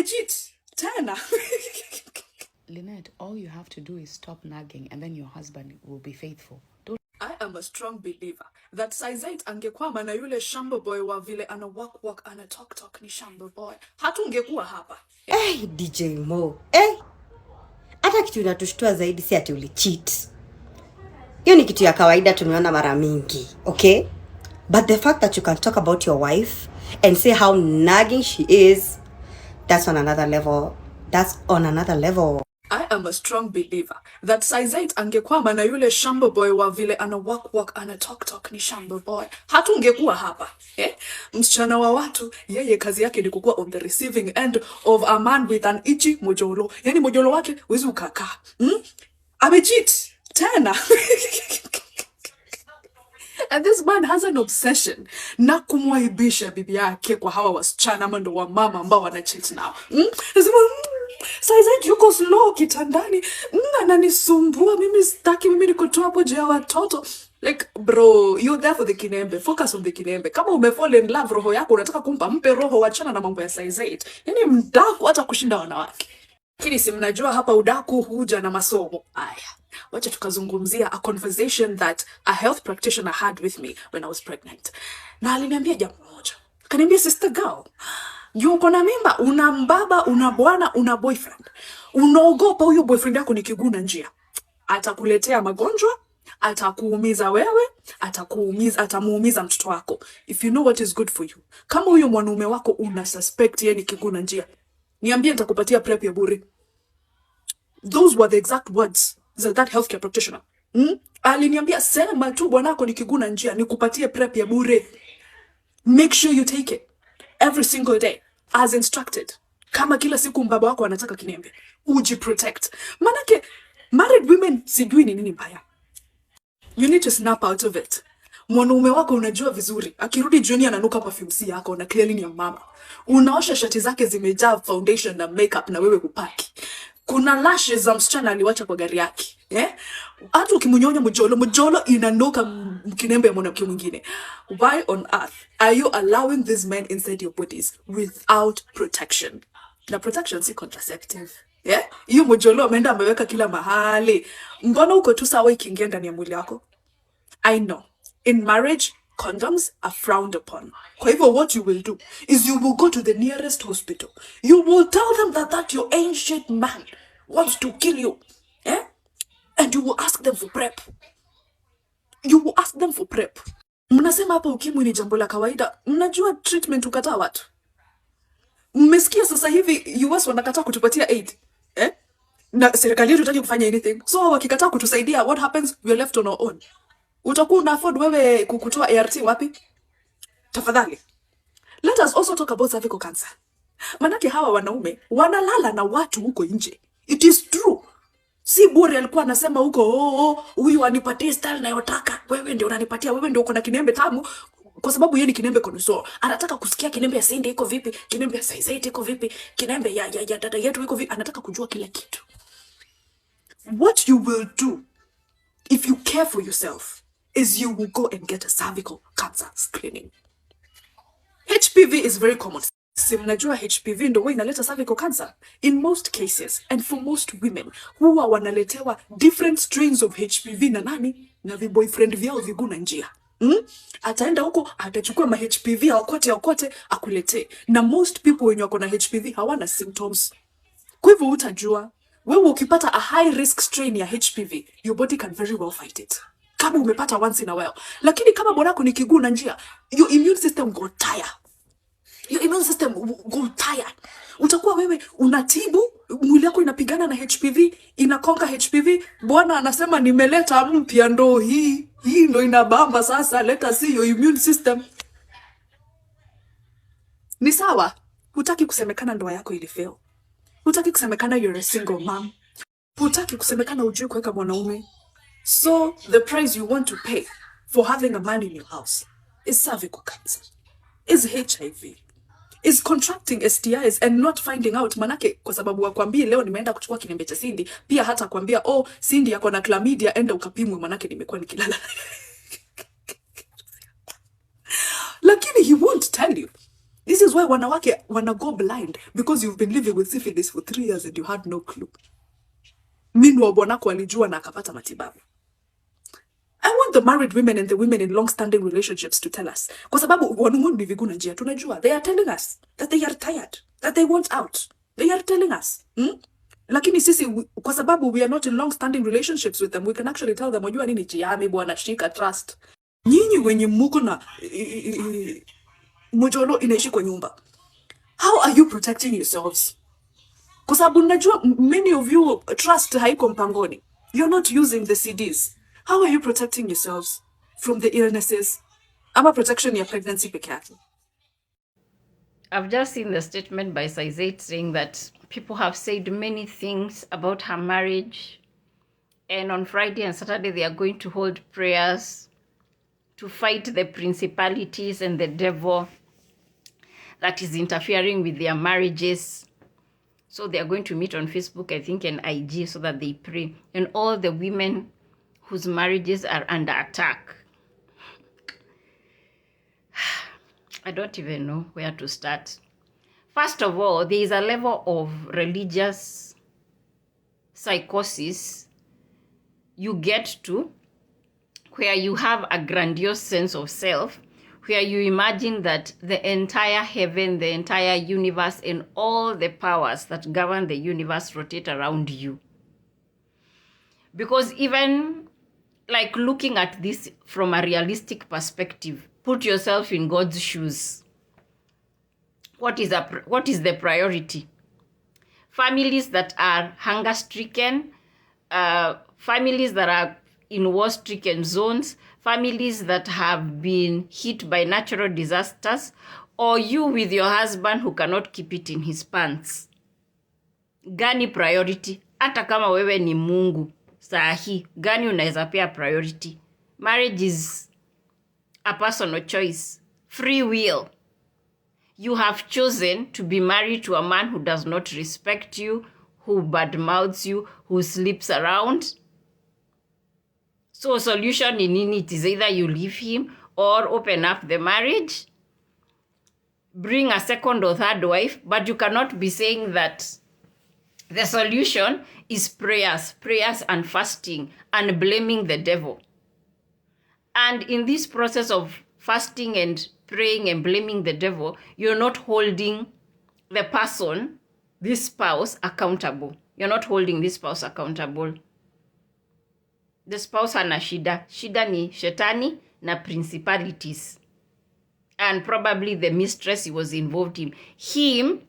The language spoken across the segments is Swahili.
Amecheat tena. Lynette, all you have to do is stop nagging and then your husband will be faithful. I am a strong believer that Saizait angekwama na yule shamba boy wa vile ana walk ana talk ni shamba boy, hatungekuwa hapa. Hey, DJ Mo. Hata kitu inatushtua zaidi si ati ulicheat. Hiyo ni kitu ya kawaida tumeona mara mingi, okay? But the fact that you can talk about your wife and say how nagging she is, that's on another level. That's on another level. I am a strong believer that Saizait angekwama na yule shamba boy wa vile ana walk ana talk ni shamba boy, hatungekuwa hapa. Msichana wa watu, yeye kazi yake ni kukuwa on the receiving end of a man with an itchy mojolo. Yani mojolo wake wezi ukaka. Amecheat tena. And this man has an obsession na kumwaibisha bibi yake kwa hawa wasichana ama ndo wa mama ambao wana cheat nao. Saizait yuko slow kitandani. Ananisumbua mimi sitaki, mimi niko tu hapo juu ya watoto. Like bro, you're there for the kinembe. Focus on the kinembe. Kama umefall in love, roho yako unataka kumpa, mpe roho, wachana na mambo ya Saizait. Yani mdaku hata kushinda wanawake. Lakini si mnajua hapa udaku huja na masomo. Aya, wacha tukazungumzia a conversation that a health practitioner had with me when I was pregnant. Na aliniambia jambo moja. Kaniambia, sister girl, uko na mimba, una mbaba, una bwana, una boyfriend. Unaogopa huyo boyfriend yako ni kiguna njia. Atakuletea magonjwa, atakuumiza wewe, atamuumiza mtoto wako. If you know what is good for you. Kama huyo mwanaume wako una suspect yeye ni kiguna njia, niambie nitakupatia prep ya bure. Those were the exact words that healthcare practitioner. Aliniambia, sema tu bwanako ni kiguna njia, nikupatie prep ya bure. Make sure you take it every single day as instructed. Kama kila siku mbaba wako anataka kinembe, uji protect. Manake married women sijui ni nini mbaya. You need to snap out of it. Mwanaume wako unajua vizuri, akirudi jioni ananuka perfume yako na clearly ni ya mama. Unaosha shati zake zimejaa foundation na makeup na wewe kupaki. Kuna lashes za msichana aliwacha kwa gari yake. Hata ukimunyonya mjolo inanuka kinembe ya mwanamke mwingine. Why on earth are you allowing these men inside your bodies without protection? Na protection si contraceptive. Hiyo mjolo ameenda ameweka kila mahali. Mbona uko tu sawa ikiingia ndani ya mwili wako? I know. In marriage, condoms are frowned upon. Kwa hivyo what you will do is you will go to the nearest hospital. You will tell them that your ancient man wants to kill you. And you will ask them for prep. You will ask them for prep. Mnasema hapa ukimwi ni jambo la kawaida. Mnajua treatment ukataa watu. Mmesikia sasa hivi US wanakataa kutupatia aid. Na serikali yetu hataki kufanya anything. So wakikataa kutusaidia, what happens? We are left on our own. Utakuwa una afford wewe kukutoa ART wapi? Tafadhali. Let us also talk about cervical cancer. Manake hawa wanaume wanalala na watu huko nje. It is true. Si bure alikuwa anasema huko, huyu anipatie style nayotaka. Wewe ndio unanipatia, wewe ndio uko na kinembe tamu. Kwa sababu yeye ni kinembe konuso. Anataka kusikia kinembe ya Cindy iko vipi, kinembe ya Saizait iko vipi, kinembe ya dada yetu iko vipi. Anataka kujua kila kitu. What you will do if you care for yourself is you will go and get a cervical cancer screening. HPV is very common. Si mnajua HPV ndio huwa inaleta cervical cancer. In most cases and for most women huwa wanaletewa different strains of HPV na nani? Na boyfriend vyao viguna njia. Ataenda huko atachukua ma HPV okote akuletee. Na most people wenye wako na HPV hawana symptoms. Kwa hivyo utajua wewe ukipata a high risk strain ya HPV, your body can very well fight it. Kama umepata once in a while. Lakini kama bwanako ni kiguna njia, your immune system go tire. Your immune system go tired. Utakuwa wewe unatibu, mwili wako inapigana na HPV, inakonga HPV, bwana anasema nimeleta mpya ndo hii ndo inabamba sasa, let us see your immune system. Ni sawa, hutaki kusemekana ndoa yako ilifail. Hutaki kusemekana you're a single mom. Hutaki kusemekana hujui kuweka mwanaume. So the price you want to pay for having a man in your house is cervical cancer, is HIV, is contracting STIs and not finding out. Manake kwa sababu wakwambie leo nimeenda kuchukua kinembe cha Cindy, pia hata kwambia Cindy yako na chlamydia, enda ukapimwe manake nimekuwa nikilala. Lakini he won't tell you. This is why wanawake wanna go blind, because you've been living with syphilis for 3 years and you had no clue. Meanwhile, bwanako alijua na akapata matibabu. I want the married women and the women in long-standing relationships to tell us. Kwa sababu wanungu ni viguna njia, tunajua. They are telling us that they are tired, that they want out. They are telling us. Lakini sisi, kwa sababu we are not in long-standing relationships with them, we can actually tell them, wajua nini jiami bwana, shika trust. Nyinyi wenye muko na mujolo inaishi kwa nyumba, how are you protecting yourselves? Kwa sababu najua many of you trust haiko mpangoni. You're not using the CDs. How are you protecting yourselves from the illnesses? Ama protection ya pregnancy peke yake. I've just seen the statement by Saizate saying that people have said many things about her marriage, and on Friday and Saturday they are going to hold prayers to fight the principalities and the devil that is interfering with their marriages. So they are going to meet on Facebook, I think, and IG, so that they pray. And all the women whose marriages are under attack. I don't even know where to start. First of all, there is a level of religious psychosis you get to where you have a grandiose sense of self, where you imagine that the entire heaven, the entire universe, and all the powers that govern the universe rotate around you. Because even like looking at this from a realistic perspective, put yourself in God's shoes. What is the priority? Families that are hunger-stricken, families that are in war-stricken zones, families that have been hit by natural disasters, or you with your husband who cannot keep it in his pants. Gani priority? Hata kama wewe ni Mungu, sahi, gani unaweza pea priority? Marriage is a personal choice, free will. You have chosen to be married to a man who does not respect you, who badmouths you, who sleeps around. So solution in it is either you leave him or open up the marriage, bring a second or third wife, but you cannot be saying that the solution is prayers and fasting and blaming the devil. And in this process of fasting and praying and blaming the devil, you're not holding the person, this spouse, accountable. You're not holding this spouse accountable. The spouse hana shida. Shida ni shetani na principalities. And probably the mistress he was involved in. Him,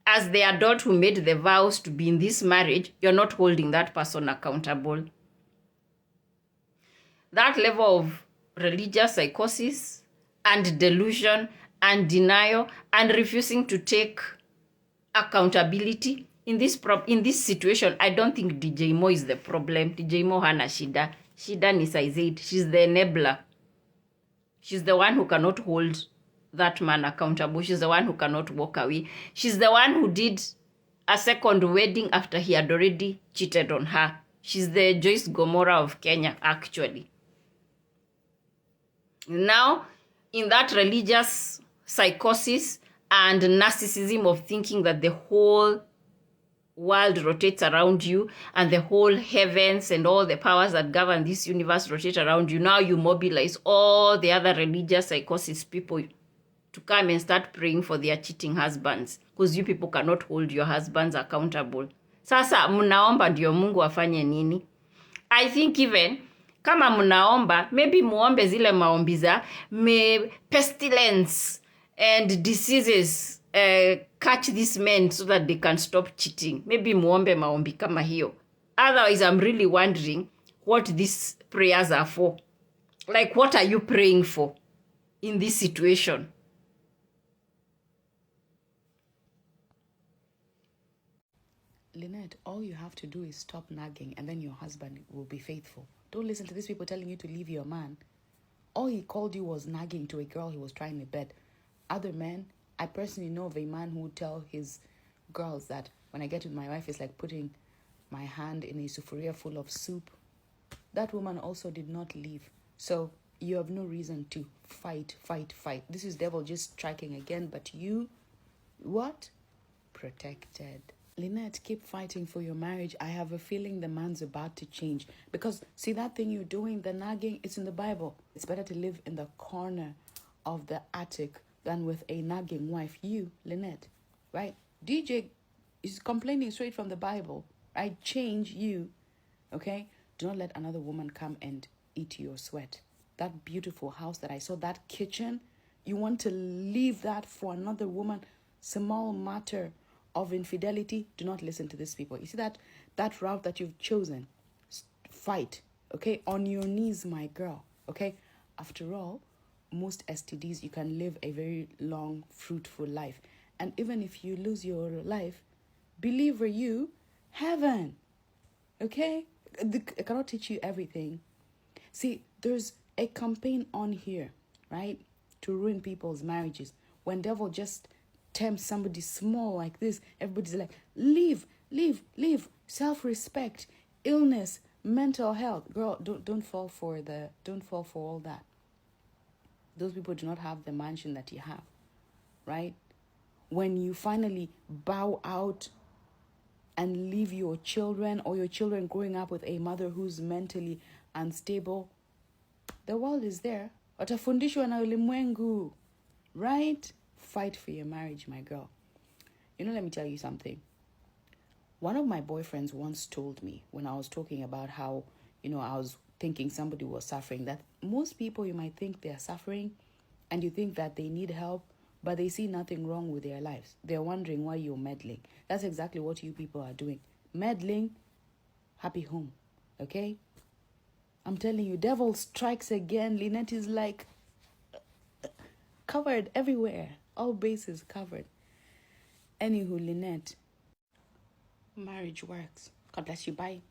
as the adult who made the vows to be in this marriage, you're not holding that person accountable. That level of religious psychosis and delusion and denial and refusing to take accountability in this situation, I don't think DJ Mo is the problem. DJ Mo hana shida. Shida ni Saizate. She's the enabler. She's the one who cannot hold that man accountable. She's the one who cannot walk away. She's the one who did a second wedding after he had already cheated on her. She's the Joyce Gomorrah of Kenya, actually. Now, in that religious psychosis and narcissism of thinking that the whole world rotates around you and the whole heavens and all the powers that govern this universe rotate around you, now you mobilize all the other religious psychosis people to come and start praying for their cheating husbands, because you people cannot hold your husbands accountable. Sasa mnaomba ndio Mungu afanye nini? I think even kama mnaomba, maybe muombe zile maombi za pestilence and diseases catch these men so that they can stop cheating. Maybe muombe maombi kama hiyo. Otherwise, I'm really wondering what these prayers are for. Like, what are you praying for in this situation? Lynette, all you have to do is stop nagging and then your husband will be faithful. Don't listen to these people telling you to leave your man. All he called you was nagging to a girl he was trying to bed. Other men, I personally know of a man who would tell his girls that when I get with my wife, it's like putting my hand in a sufuria full of soup. That woman also did not leave. So you have no reason to fight. This is devil just striking again, but you, what? Protected. Lynette, keep fighting for your marriage. I have a feeling the man's about to change. Because, see, that thing you're doing, the nagging, it's in the Bible. It's better to live in the corner of the attic than with a nagging wife. You, Lynette, right? DJ is complaining straight from the Bible. I change you, okay? Do not let another woman come and eat your sweat. That beautiful house that I saw, that kitchen, you want to leave that for another woman? Small matter of infidelity. Do not listen to these people. You see that route that you've chosen? Fight, okay? On your knees, my girl, okay? After all, most STDs, you can live a very long, fruitful life. And even if you lose your life, believer you, heaven, okay? I cannot teach you everything. See, there's a campaign on here, right? To ruin people's marriages. When devil just tempts somebody small like this, everybody's like, leave. Self-respect, illness, mental health. Girl, don't fall for all that. Those people do not have the mansion that you have, right? When you finally bow out and leave your children, or your children growing up with a mother who's mentally unstable, the world is there. Watafundishwa na ulimwengu, right? Fight for your marriage, my girl. Let me tell you something. One of my boyfriends once told me, when I was talking about how, I was thinking somebody was suffering, that most people, you might think they're suffering and you think that they need help, but they see nothing wrong with their lives. They're wondering why you're meddling. That's exactly what you people are doing. Meddling, happy home, okay? I'm telling you, devil strikes again. Lynette is like covered everywhere. All bases covered. Anywho, Lynette, marriage works. God bless you. Bye.